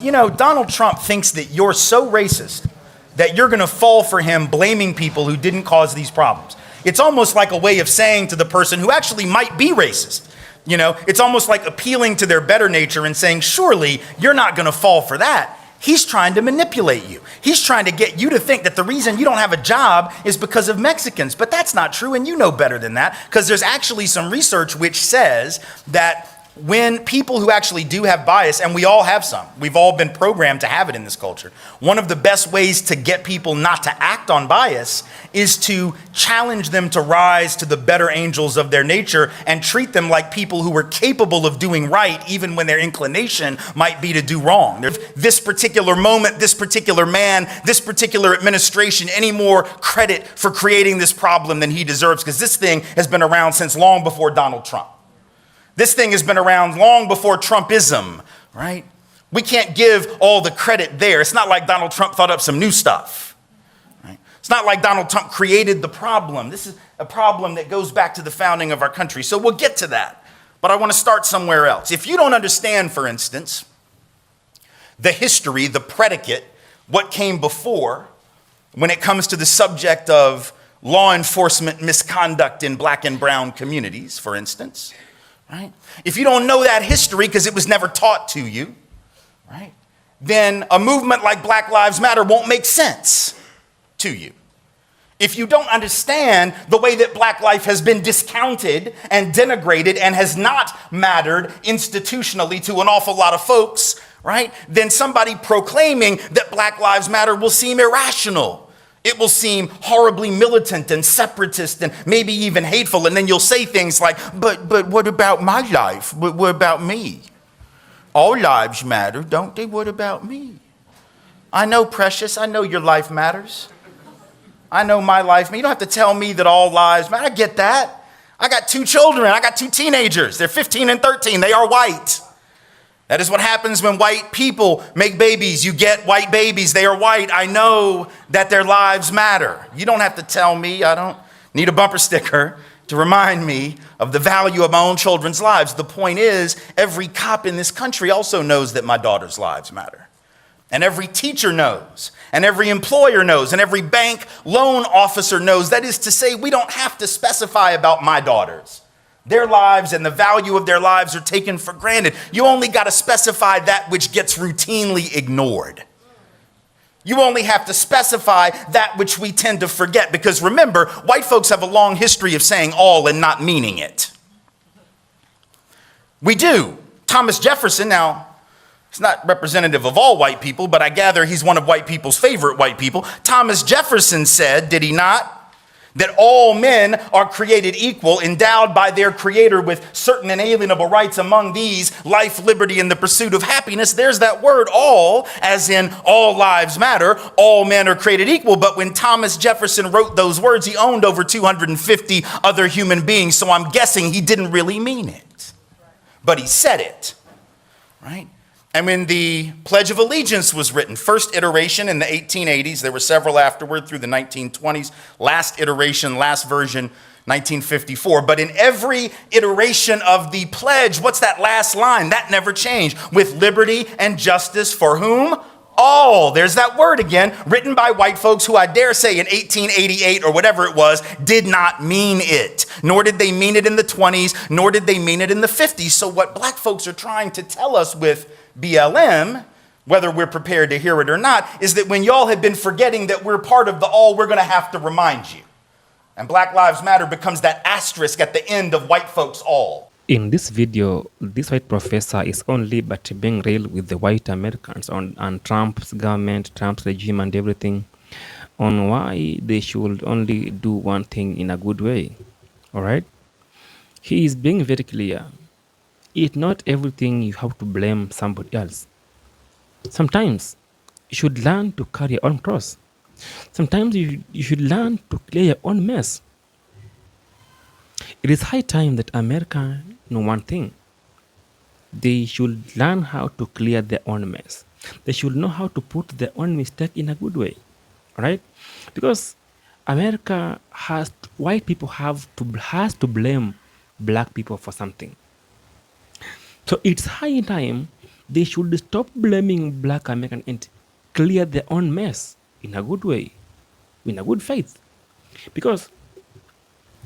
You know, Donald Trump thinks that you're so racist that you're going to fall for him blaming people who didn't cause these problems. It's almost like a way of saying to the person who actually might be racist, you know, it's almost like appealing to their better nature and saying, surely you're not going to fall for that. He's trying to manipulate you. He's trying to get you to think that the reason you don't have a job is because of Mexicans. But that's not true, and you know better than that, because there's actually some research which says that when people who actually do have bias, and we all have some, we've all been programmed to have it in this culture, one of the best ways to get people not to act on bias is to challenge them to rise to the better angels of their nature and treat them like people who are capable of doing right even when their inclination might be to do wrong. This particular moment, this particular man, this particular administration any more credit for creating this problem than he deserves, because this thing has been around since long before Donald Trump. This thing has been around long before Trumpism, right? We can't give all the credit there. It's not like Donald Trump thought up some new stuff, right? It's not like Donald Trump created the problem. This is a problem that goes back to the founding of our country. So we'll get to that. But I want to start somewhere else. If you don't understand, for instance, the history, the predicate, what came before when it comes to the subject of law enforcement misconduct in black and brown communities, for instance, right? If you don't know that history because it was never taught to you, right, then a movement like Black Lives Matter won't make sense to you. If you don't understand the way that black life has been discounted and denigrated and has not mattered institutionally to an awful lot of folks, right, then somebody proclaiming that Black Lives Matter will seem irrational. It will seem horribly militant and separatist and maybe even hateful. And then you'll say things like, but what about my life? What about me? All lives matter, don't they? What about me? I know, precious. I know your life matters. I know my life. You don't have to tell me that all lives matter. I get that. I got 2 children. I got 2 teenagers. They're 15 and 13. They are white. That is what happens when white people make babies. You get white babies. They are white. I know that their lives matter. You don't have to tell me. I don't need a bumper sticker to remind me of the value of my own children's lives. The point is, every cop in this country also knows that my daughter's lives matter. And every teacher knows, and every employer knows, and every bank loan officer knows. That is to say, we don't have to specify about my daughters. Their lives and the value of their lives are taken for granted. You only got to specify that which gets routinely ignored. You only have to specify that which we tend to forget, because remember, white folks have a long history of saying all and not meaning it. We do. Thomas Jefferson, now, it's not representative of all white people, but I gather he's one of white people's favorite white people. Thomas Jefferson said, did he not, that all men are created equal, endowed by their creator with certain inalienable rights, among these life, liberty, and the pursuit of happiness. There's that word all, as in all lives matter, all men are created equal. But when Thomas Jefferson wrote those words, he owned over 250 other human beings, so I'm guessing he didn't really mean it. But he said it, right? And when the Pledge of Allegiance was written, first iteration in the 1880s, there were several afterward through the 1920s, last iteration, last version, 1954. But in every iteration of the pledge, what's that last line? That never changed. With liberty and justice for whom? All. There's that word again, written by white folks who I dare say in 1888 or whatever it was, did not mean it. Nor did they mean it in the 20s, nor did they mean it in the 50s. So what black folks are trying to tell us with BLM, whether we're prepared to hear it or not, is that when y'all have been forgetting that we're part of the all, we're going to have to remind you. And Black Lives Matter becomes that asterisk at the end of white folks all. In this video, this white professor is only but being real with the white Americans on Trump's government, Trump's regime and everything, on why they should only do one thing in a good way. All right? He is being very clear. It's not everything you have to blame somebody else. Sometimes you should learn to carry your own cross. Sometimes you should learn to clear your own mess. It is high time that America know one thing. They should learn how to clear their own mess. They should know how to put their own mistake in a good way. All right? Because America white people has to blame black people for something. So it's high time they should stop blaming black Americans and clear their own mess in a good way, in a good faith. Because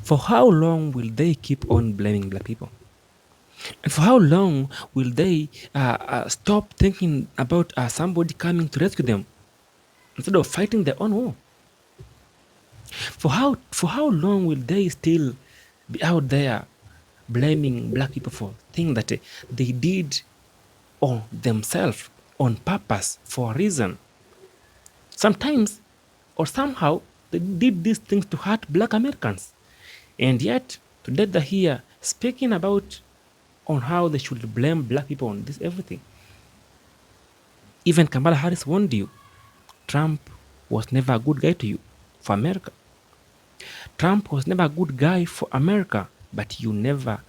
for how long will they keep on blaming black people? And for how long will they stop thinking about somebody coming to rescue them instead of fighting their own war? For how long will they still be out there blaming black people for things that they did on themselves, on purpose, for a reason? Sometimes or somehow they did these things to hurt black Americans. And yet today they're here speaking about on how they should blame black people on this everything. Even Kamala Harris warned you, Trump was never a good guy to you, for America. Trump was never a good guy for America, but you never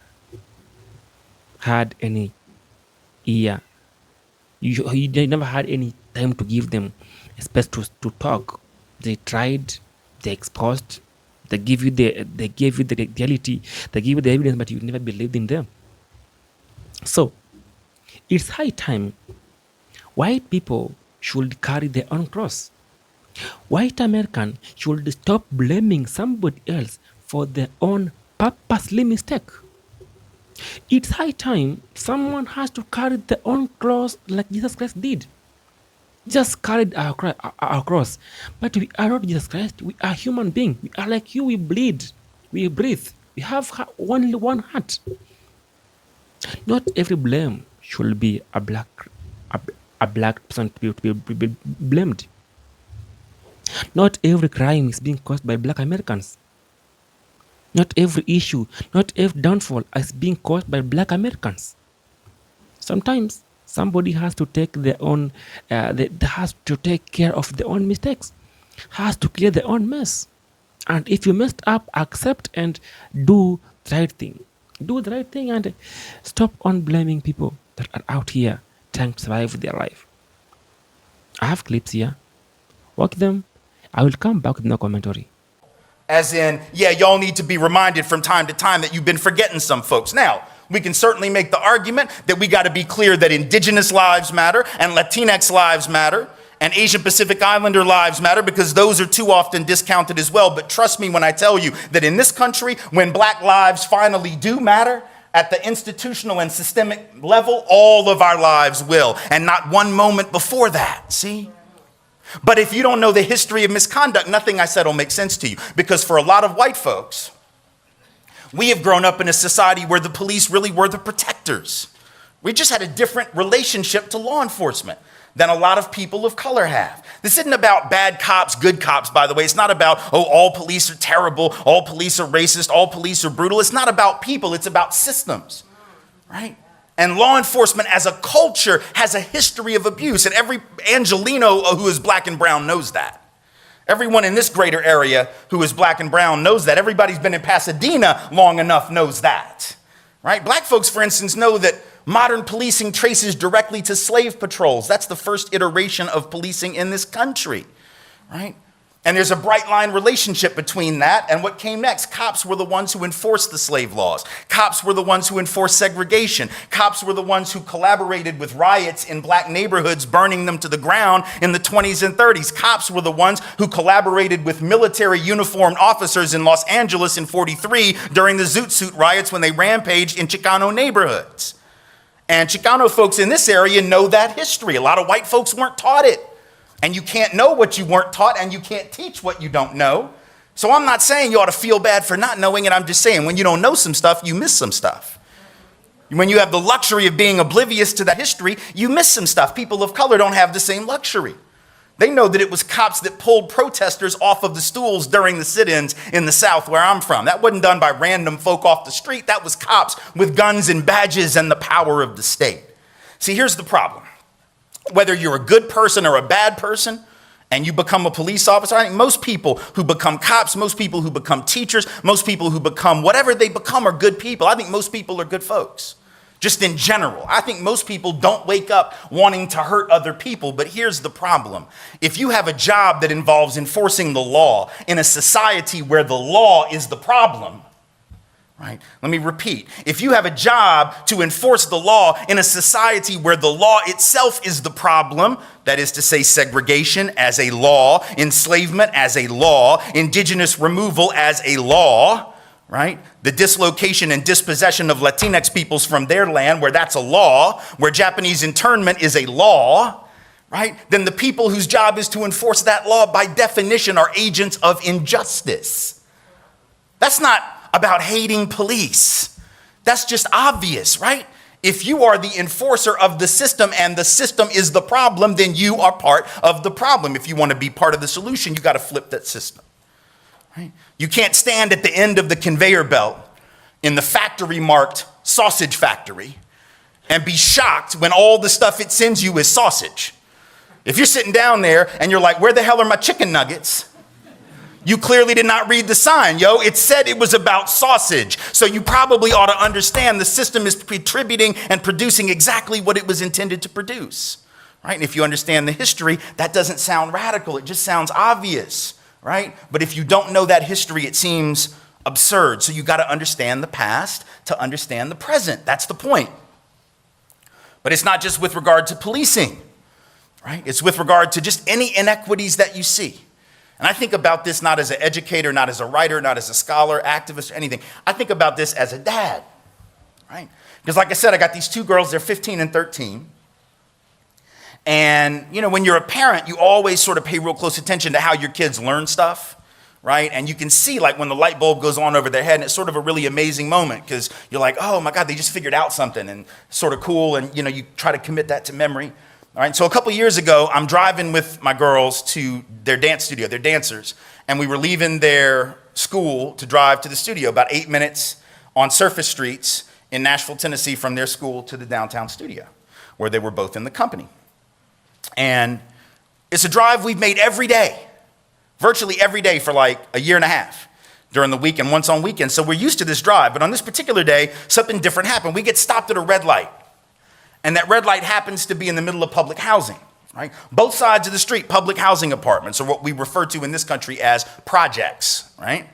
had any ear. You never had any time to give them a space to talk. They tried, they exposed, they gave you the reality, they gave you the evidence, but you never believed in them. So it's high time white people should carry their own cross. White American should stop blaming somebody else for their own purposely mistake. It's high time someone has to carry their own cross like Jesus Christ did. Jesus carried our cross, but we are not Jesus Christ. We are human beings. We are like you. We bleed, we breathe, we have only one heart. Not every blame should be a black person to be blamed. Not every crime is being caused by black Americans. Not every issue, not every downfall is being caused by black Americans. Sometimes somebody has to take their own, has to take care of their own mistakes, has to clear their own mess. And if you messed up, accept and do the right thing. Do the right thing and stop on blaming people that are out here trying to survive their life. I have clips here. Watch them. I will come back with no commentary. As in, yeah, y'all need to be reminded from time to time that you've been forgetting some folks. Now, we can certainly make the argument that we got to be clear that indigenous lives matter and Latinx lives matter and Asian Pacific Islander lives matter, because those are too often discounted as well. But trust me when I tell you that in this country, when black lives finally do matter at the institutional and systemic level, all of our lives will, and not one moment before that. See? But if you don't know the history of misconduct, nothing I said will make sense to you. Because for a lot of white folks, we have grown up in a society where the police really were the protectors. We just had a different relationship to law enforcement than a lot of people of color have. This isn't about bad cops, good cops, by the way. It's not about, oh, all police are terrible, all police are racist, all police are brutal. It's not about people, it's about systems, right? And law enforcement as a culture has a history of abuse, and every Angelino who is black and brown knows that. Everyone in this greater area who is black and brown knows that. Everybody's been in Pasadena long enough knows that, right? Black folks, for instance, know that modern policing traces directly to slave patrols. That's the first iteration of policing in this country, right? And there's a bright line relationship between that and what came next. Cops were the ones who enforced the slave laws. Cops were the ones who enforced segregation. Cops were the ones who collaborated with riots in black neighborhoods, burning them to the ground in the 20s and 30s. Cops were the ones who collaborated with military uniformed officers in Los Angeles in 43 during the Zoot Suit riots when they rampaged in Chicano neighborhoods. And Chicano folks in this area know that history. A lot of white folks weren't taught it. And you can't know what you weren't taught, and you can't teach what you don't know. So I'm not saying you ought to feel bad for not knowing it. I'm just saying when you don't know some stuff, you miss some stuff. When you have the luxury of being oblivious to that history, you miss some stuff. People of color don't have the same luxury. They know that it was cops that pulled protesters off of the stools during the sit-ins in the South where I'm from. That wasn't done by random folk off the street. That was cops with guns and badges and the power of the state. See, here's the problem. Whether you're a good person or a bad person and you become a police officer, I think most people who become cops, most people who become teachers, most people who become whatever they become are good people. I think most people are good folks, just in general. I think most people don't wake up wanting to hurt other people, but here's the problem. If you have a job that involves enforcing the law in a society where the law is the problem, right? Let me repeat. If you have a job to enforce the law in a society where the law itself is the problem, that is to say segregation as a law, enslavement as a law, indigenous removal as a law, right? The dislocation and dispossession of Latinx peoples from their land, where that's a law, where Japanese internment is a law, right? Then the people whose job is to enforce that law by definition are agents of injustice. That's not about hating police. That's just obvious, right? If you are the enforcer of the system and the system is the problem, then you are part of the problem. If you want to be part of the solution, you got to flip that system. Right? You can't stand at the end of the conveyor belt in the factory marked sausage factory and be shocked when all the stuff it sends you is sausage. If you're sitting down there and you're like, where the hell are my chicken nuggets? You clearly did not read the sign, yo. It said it was about sausage. So you probably ought to understand the system is contributing and producing exactly what it was intended to produce. Right? And if you understand the history, that doesn't sound radical. It just sounds obvious. Right? But if you don't know that history, it seems absurd. So you got to understand the past to understand the present. That's the point. But it's not just with regard to policing, right? It's with regard to just any inequities that you see. And I think about this not as an educator, not as a writer, not as a scholar, activist, or anything. I think about this as a dad, right? Because like I said, I got these two girls, they're 15 and 13. And, you know, when you're a parent, you always sort of pay real close attention to how your kids learn stuff, right? And you can see, like, when the light bulb goes on over their head, and it's sort of a really amazing moment because you're like, oh, my God, they just figured out something, and it's sort of cool, and, you know, you try to commit that to memory. All right, so a couple years ago, I'm driving with my girls to their dance studio. They're dancers, and we were leaving their school to drive to the studio, about 8 minutes on surface streets in Nashville, Tennessee, from their school to the downtown studio, where they were both in the company. And it's a drive we've made every day, virtually every day for like a year and a half during the week and once on weekends. So we're used to this drive. But on this particular day, something different happened. We get stopped at a red light. And that red light happens to be in the middle of public housing, right? Both sides of the street, public housing apartments, or what we refer to in this country as projects, right?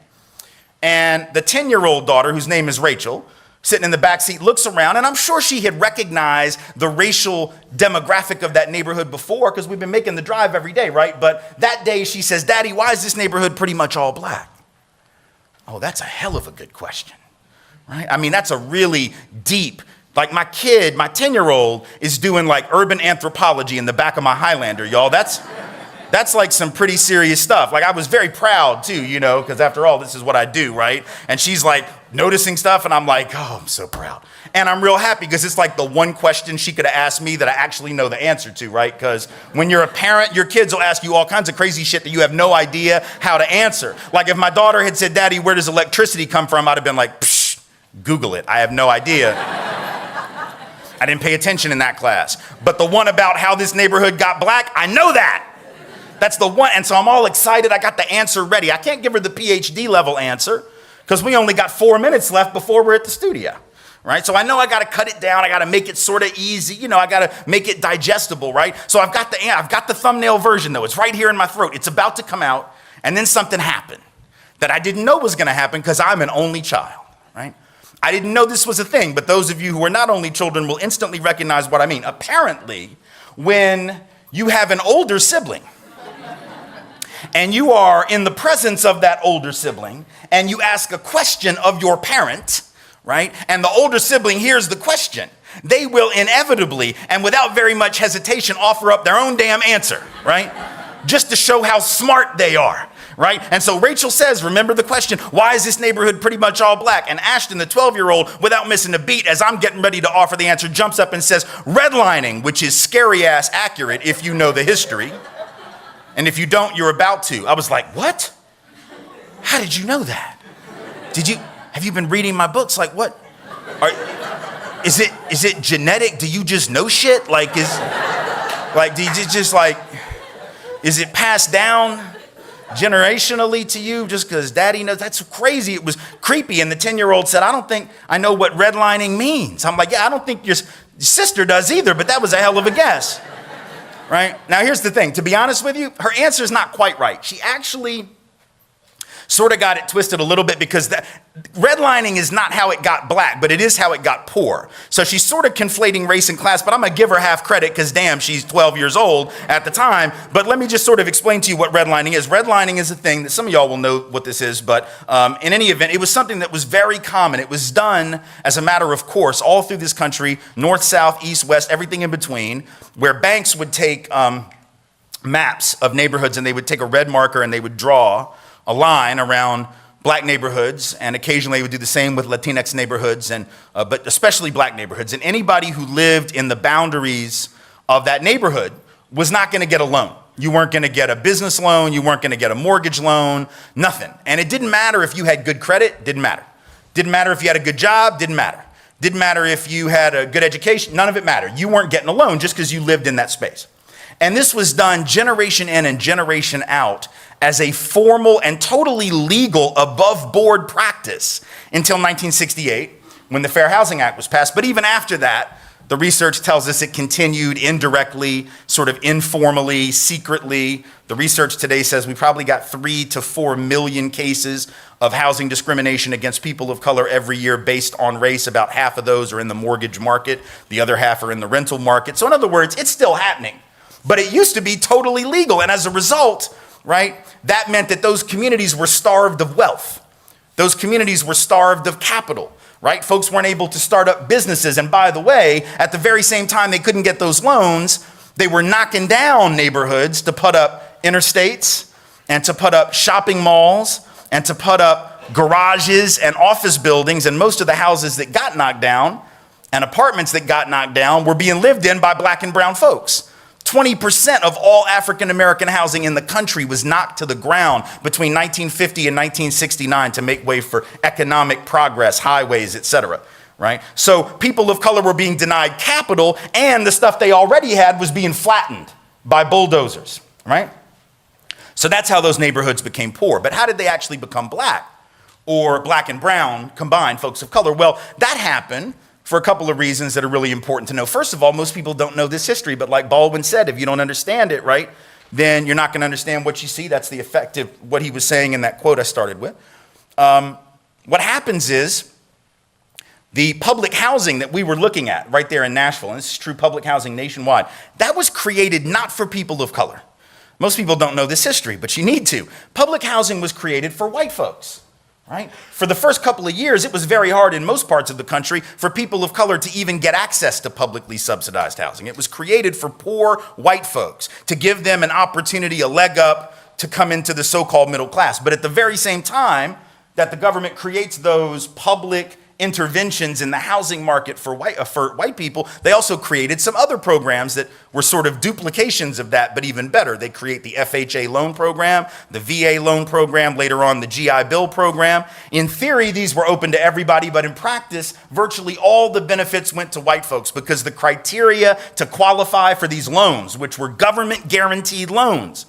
And the 10-year-old daughter, whose name is Rachel, sitting in the back seat, looks around, and I'm sure she had recognized the racial demographic of that neighborhood before because we've been making the drive every day, right? But that day she says, Daddy, why is this neighborhood pretty much all black? Oh, that's a hell of a good question, right? I mean, that's a really deep, like my kid, my 10-year-old is doing like urban anthropology in the back of my Highlander, y'all. That's like some pretty serious stuff. Like I was very proud too, you know, because after all, this is what I do, right? And she's like noticing stuff and I'm like, oh, I'm so proud. And I'm real happy because it's like the one question she could have asked me that I actually know the answer to, right? Because when you're a parent, your kids will ask you all kinds of crazy shit that you have no idea how to answer. Like if my daughter had said, Daddy, where does electricity come from? I'd have been like, psh, Google it. I have no idea. I didn't pay attention in that class. But the one about how this neighborhood got black, I know that. That's the one, and so I'm all excited. I got the answer ready. I can't give her the PhD level answer because we only got 4 minutes left before we're at the studio, right? So I know I got to cut it down. I got to make it sort of easy. You know, I got to make it digestible, right? So I've got the thumbnail version though. It's right here in my throat. It's about to come out, and then something happened that I didn't know was going to happen because I'm an only child, right? I didn't know this was a thing, but those of you who are not only children will instantly recognize what I mean. Apparently, when you have an older sibling, and you are in the presence of that older sibling, and you ask a question of your parent, right? And the older sibling hears the question, they will inevitably, and without very much hesitation, offer up their own damn answer, right? Just to show how smart they are, right? And so Rachel says, remember the question, why is this neighborhood pretty much all black? And Ashton, the 12-year-old, without missing a beat, as I'm getting ready to offer the answer, jumps up and says, redlining, which is scary-ass accurate if you know the history. And if you don't, you're about to. I was like, what? How did you know that? Have you been reading my books? Like what? Is it genetic? Do you just know shit? Like do you just like, is it passed down generationally to you just because daddy knows? That's crazy. It was creepy. And the 10-year-old said, I don't think I know what redlining means. I'm like, yeah, I don't think your sister does either, but that was a hell of a guess. Right? Now, here's the thing. To be honest with you, her answer is not quite right. She actually sort of got it twisted a little bit because redlining is not how it got black, but it is how it got poor. So she's sort of conflating race and class, but I'm going to give her half credit because damn, she's 12 years old at the time. But let me just sort of explain to you what redlining is. Redlining is a thing that some of y'all will know what this is, but in any event, it was something that was very common. It was done as a matter of course all through this country, north, south, east, west, everything in between, where banks would take maps of neighborhoods and they would take a red marker and they would draw a line around black neighborhoods, and occasionally they would do the same with Latinx neighborhoods, and but especially black neighborhoods. And anybody who lived in the boundaries of that neighborhood was not going to get a loan. You weren't going to get a business loan. You weren't going to get a mortgage loan, nothing. And it didn't matter if you had good credit, didn't matter. Didn't matter if you had a good job, didn't matter. Didn't matter if you had a good education, none of it mattered. You weren't getting a loan just because you lived in that space. And this was done generation in and generation out as a formal and totally legal above board practice until 1968 when the Fair Housing Act was passed. But even after that, the research tells us it continued indirectly, sort of informally, secretly. The research today says we probably got 3 to 4 million cases of housing discrimination against people of color every year based on race. About half of those are in the mortgage market. The other half are in the rental market. So in other words, it's still happening. But it used to be totally legal. And as a result, right, that meant that those communities were starved of wealth. Those communities were starved of capital, right? Folks weren't able to start up businesses. And by the way, at the very same time they couldn't get those loans, they were knocking down neighborhoods to put up interstates and to put up shopping malls and to put up garages and office buildings. And most of the houses that got knocked down and apartments that got knocked down were being lived in by black and brown folks. 20% of all African-American housing in the country was knocked to the ground between 1950 and 1969 to make way for economic progress, highways, etc. Right? So people of color were being denied capital, and the stuff they already had was being flattened by bulldozers. Right? So that's how those neighborhoods became poor. But how did they actually become black, or black and brown combined, folks of color? Well, that happened for a couple of reasons that are really important to know. First of all, most people don't know this history, but like Baldwin said, if you don't understand it, right, then you're not going to understand what you see. That's the effect of what he was saying in that quote I started with. What happens is the public housing that we were looking at right there in Nashville, and this is true public housing nationwide, that was created not for people of color. Most people don't know this history, but you need to. Public housing was created for white folks. Right? For the first couple of years, it was very hard in most parts of the country for people of color to even get access to publicly subsidized housing. It was created for poor white folks to give them an opportunity, a leg up to come into the so-called middle class. But at the very same time that the government creates those public interventions in the housing market for white people, they also created some other programs that were sort of duplications of that, but even better. They create the FHA loan program, the VA loan program, later on the GI Bill program. In theory, these were open to everybody, but in practice, virtually all the benefits went to white folks because the criteria to qualify for these loans, which were government guaranteed loans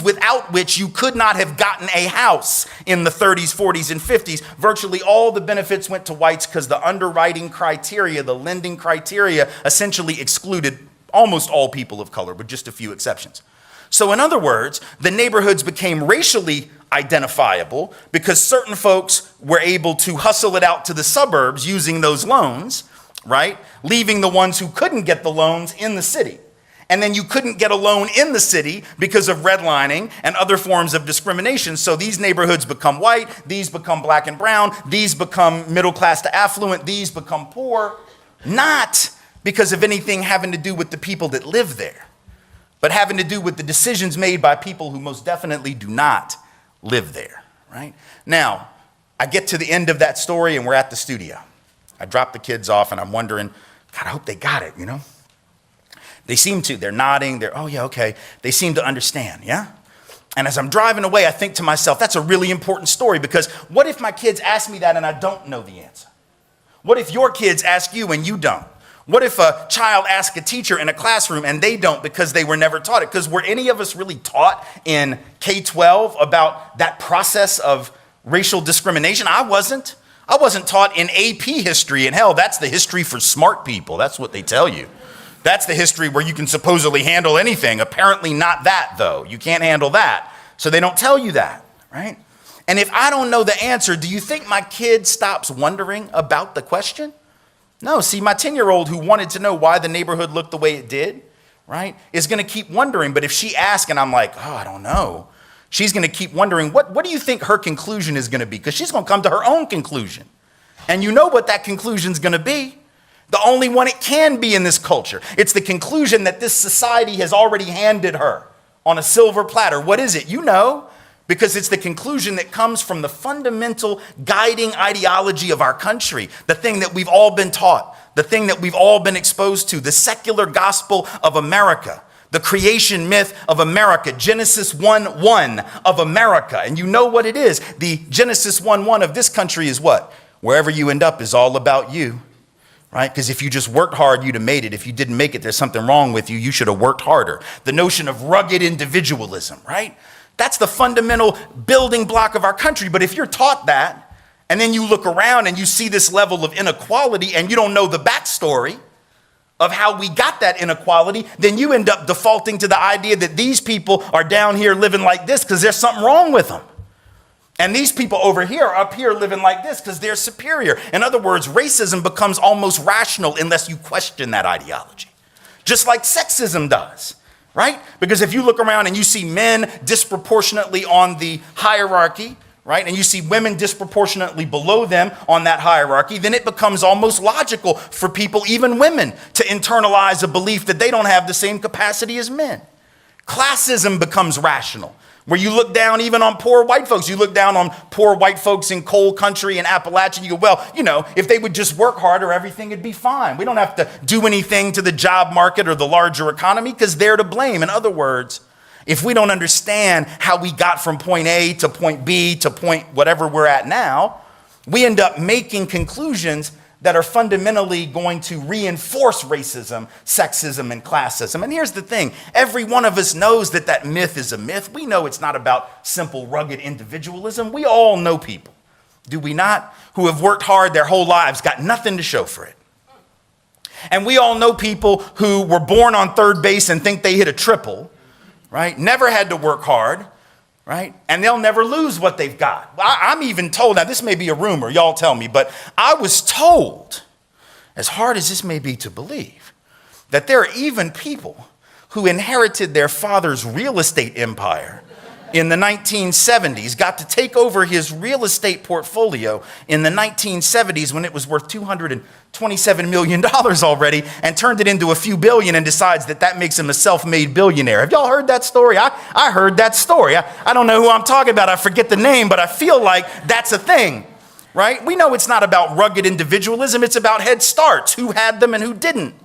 without which you could not have gotten a house in the 30s, 40s, and 50s. Virtually all the benefits went to whites because the underwriting criteria, the lending criteria, essentially excluded almost all people of color, with just a few exceptions. So in other words, the neighborhoods became racially identifiable because certain folks were able to hustle it out to the suburbs using those loans, right? Leaving the ones who couldn't get the loans in the city. And then you couldn't get a loan in the city because of redlining and other forms of discrimination. So these neighborhoods become white, these become black and brown, these become middle class to affluent, these become poor, not because of anything having to do with the people that live there, but having to do with the decisions made by people who most definitely do not live there, right? Now, I get to the end of that story and we're at the studio. I drop the kids off and I'm wondering, God, I hope they got it, you know? They seem to. They're nodding. They're, oh, yeah, okay. They seem to understand, yeah? And as I'm driving away, I think to myself, that's a really important story because what if my kids ask me that and I don't know the answer? What if your kids ask you and you don't? What if a child asks a teacher in a classroom and they don't because they were never taught it? Because were any of us really taught in K-12 about that process of racial discrimination? I wasn't. I wasn't taught in AP history, and hell, that's the history for smart people. That's what they tell you. That's the history where you can supposedly handle anything. Apparently not that, though. You can't handle that. So they don't tell you that, right? And if I don't know the answer, do you think my kid stops wondering about the question? No, see, my 10-year-old who wanted to know why the neighborhood looked the way it did, right, is going to keep wondering. But if she asks and I'm like, oh, I don't know, she's going to keep wondering, what do you think her conclusion is going to be? Because she's going to come to her own conclusion. And you know what that conclusion is going to be. The only one it can be in this culture. It's the conclusion that this society has already handed her on a silver platter. What is it? You know, because it's the conclusion that comes from the fundamental guiding ideology of our country, the thing that we've all been taught, the thing that we've all been exposed to, the secular gospel of America, the creation myth of America, Genesis 1:1 of America. And you know what it is. The Genesis 1:1 of this country is what? Wherever you end up is all about you, right? Because if you just worked hard, you'd have made it. If you didn't make it, there's something wrong with you. You should have worked harder. The notion of rugged individualism, right? That's the fundamental building block of our country. But if you're taught that, and then you look around and you see this level of inequality and you don't know the backstory of how we got that inequality, then you end up defaulting to the idea that these people are down here living like this because there's something wrong with them. And these people over here are up here living like this because they're superior. In other words, racism becomes almost rational unless you question that ideology. Just like sexism does. Right? Because if you look around and you see men disproportionately on the hierarchy, right, and you see women disproportionately below them on that hierarchy, then it becomes almost logical for people, even women, to internalize a belief that they don't have the same capacity as men. Classism becomes rational, where you look down even on poor white folks. You look down on poor white folks in coal country and Appalachia, and you go, well, you know, if they would just work harder, everything would be fine. We don't have to do anything to the job market or the larger economy because they're to blame. In other words, if we don't understand how we got from point A to point B to point whatever we're at now, we end up making conclusions that are fundamentally going to reinforce racism, sexism, and classism. And here's the thing. Every one of us knows that that myth is a myth. We know it's not about simple, rugged individualism. We all know people, do we not, who have worked hard their whole lives, got nothing to show for it. And we all know people who were born on third base and think they hit a triple, right? Never had to work hard, right? And they'll never lose what they've got. I'm even told, now this may be a rumor, y'all tell me, but I was told, as hard as this may be to believe, that there are even people who inherited their father's real estate empire in the 1970s, got to take over his real estate portfolio in the 1970s when it was worth $227 million already, and turned it into a few billion and decides that that makes him a self-made billionaire. Have y'all heard that story? I heard that story. I don't know who I'm talking about. I forget the name, but I feel like that's a thing, right? We know it's not about rugged individualism. It's about head starts, who had them and who didn't.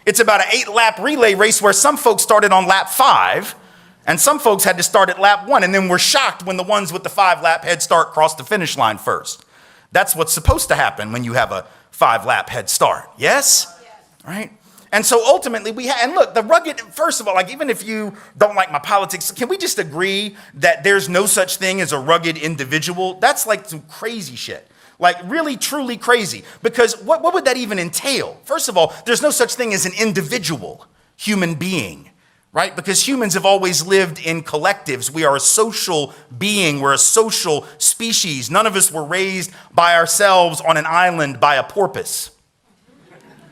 It's about an 8-lap relay race where some folks started on lap 5, and some folks had to start at lap 1 and then were shocked when the ones with the 5-lap head start crossed the finish line first. That's what's supposed to happen when you have a 5-lap head start. Yes? Right? And so ultimately and look, the rugged, first of all, like even if you don't like my politics, can we just agree that there's no such thing as a rugged individual? That's like some crazy shit. Like really, truly crazy. Because what would that even entail? First of all, there's no such thing as an individual human being. Right? Because humans have always lived in collectives. We are a social being. We're a social species. None of us were raised by ourselves on an island by a porpoise.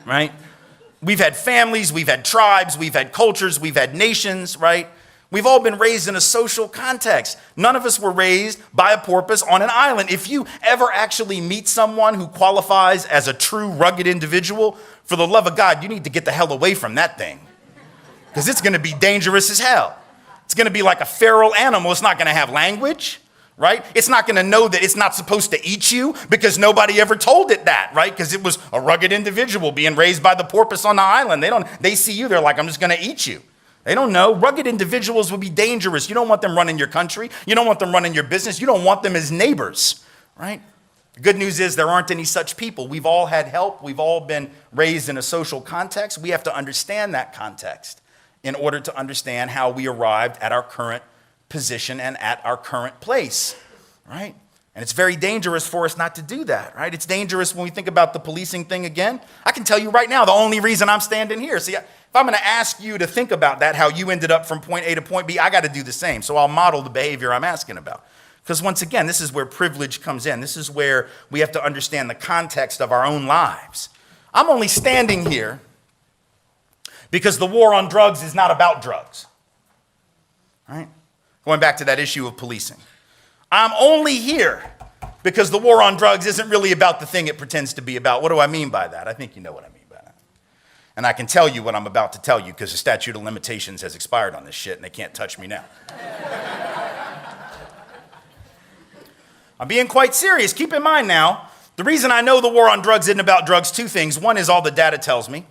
Right? We've had families, we've had tribes, we've had cultures, we've had nations, right? We've all been raised in a social context. None of us were raised by a porpoise on an island. If you ever actually meet someone who qualifies as a true rugged individual, for the love of God, you need to get the hell away from that thing. Because it's going to be dangerous as hell. It's going to be like a feral animal. It's not going to have language, right? It's not going to know that it's not supposed to eat you because nobody ever told it that, right? Because it was a rugged individual being raised by the porpoise on the island. They see you, they're like, I'm just going to eat you. They don't know. Rugged individuals will be dangerous. You don't want them running your country. You don't want them running your business. You don't want them as neighbors, right? The good news is there aren't any such people. We've all had help. We've all been raised in a social context. We have to understand that context in order to understand how we arrived at our current position and at our current place, right? And it's very dangerous for us not to do that, right? It's dangerous when we think about the policing thing again. I can tell you right now, the only reason I'm standing here. See, if I'm going to ask you to think about that, how you ended up from point A to point B, I got to do the same. So I'll model the behavior I'm asking about. Because once again, this is where privilege comes in. This is where we have to understand the context of our own lives. I'm only standing here because the war on drugs is not about drugs. Right? Going back to that issue of policing. I'm only here because the war on drugs isn't really about the thing it pretends to be about. What do I mean by that? I think you know what I mean by that. And I can tell you what I'm about to tell you because the statute of limitations has expired on this shit and they can't touch me now. I'm being quite serious. Keep in mind now, the reason I know the war on drugs isn't about drugs, two things. One is all the data tells me.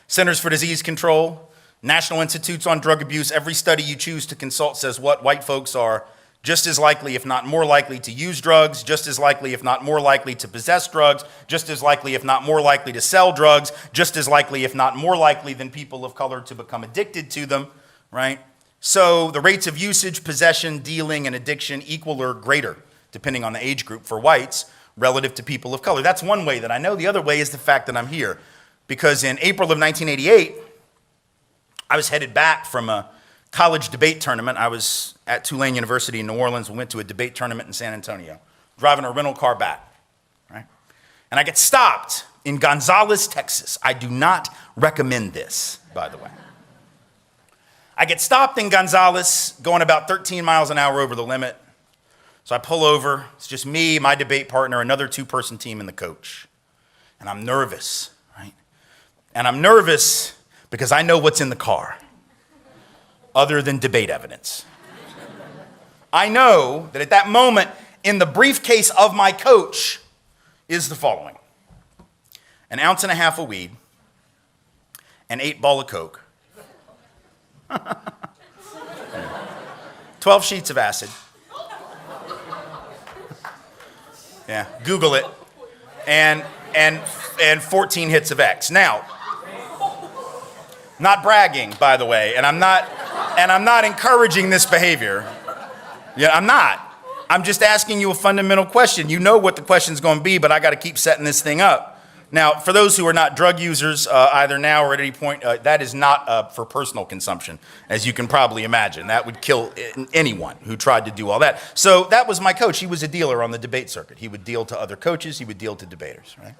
Centers for Disease Control, National Institutes on Drug Abuse, every study you choose to consult says what? White folks are just as likely, if not more likely, to use drugs, just as likely, if not more likely, to possess drugs, just as likely, if not more likely, to sell drugs, just as likely, if not more likely, than people of color to become addicted to them, right? So the rates of usage, possession, dealing, and addiction equal or greater, depending on the age group for whites, relative to people of color. That's one way that I know. The other way is the fact that I'm here. Because in April of 1988, I was headed back from a college debate tournament. I was at Tulane University in New Orleans. We went to a debate tournament in San Antonio, driving a rental car back, right? And I get stopped in Gonzales, Texas. I do not recommend this, by the way. I get stopped in Gonzales, going about 13 miles an hour over the limit. So I pull over. It's just me, my debate partner, another two-person team, and the coach. And I'm nervous, right? And I'm nervous because I know what's in the car, other than debate evidence. I know that at that moment, in the briefcase of my coach, is the following: an ounce and a half of weed, an 8-ball of Coke, 12 sheets of acid. Yeah, Google it, and 14 hits of X. Now, not bragging, by the way, and I'm not encouraging this behavior. Yeah, I'm not. I'm just asking you a fundamental question. You know what the question's going to be, but I got to keep setting this thing up. Now, for those who are not drug users, either now or at any point, that is not for personal consumption, as you can probably imagine. That would kill anyone who tried to do all that. So that was my coach. He was a dealer on the debate circuit. He would deal to other coaches. He would deal to debaters, right?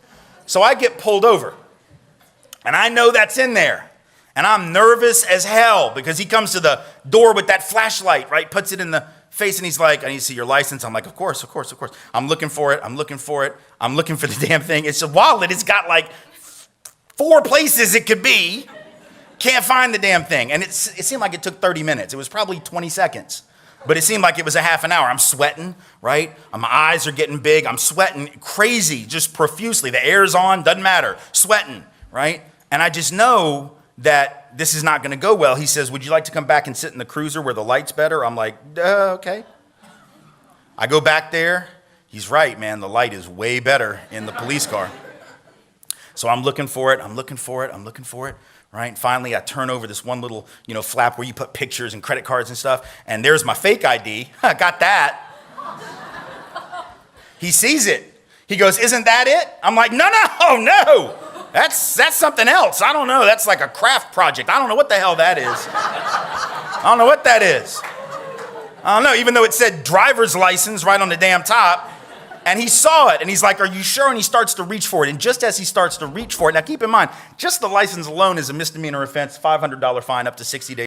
So I get pulled over, and I know that's in there. And I'm nervous as hell because he comes to the door with that flashlight, right? Puts it in the face, and he's like, I need to see your license. I'm like, of course. I'm looking for it. I'm looking for the damn thing. It's a wallet. It's got like 4 places it could be. Can't find the damn thing. And it seemed like it took 30 minutes. It was probably 20 seconds. But it seemed like it was a half an hour. I'm sweating, right? My eyes are getting big. I'm sweating crazy, just profusely. The air's on, doesn't matter. Sweating, right? And I just know that this is not going to go well. He says, would you like to come back and sit in the cruiser where the light's better? I'm like, okay. I go back there. He's right, man. The light is way better in the police car. So I'm looking for it. Right? And finally, I turn over this one little, flap where you put pictures and credit cards and stuff. And there's my fake ID. I got that. He sees it. He goes, isn't that it? I'm like, no. That's something else. I don't know. That's like a craft project. I don't know what the hell that is. I don't know. Even though it said driver's license right on the damn top. And he saw it, and he's like, are you sure? And he starts to reach for it. And just as he starts to reach for it, now keep in mind, just the license alone is a misdemeanor offense, $500 fine, up to 60 days.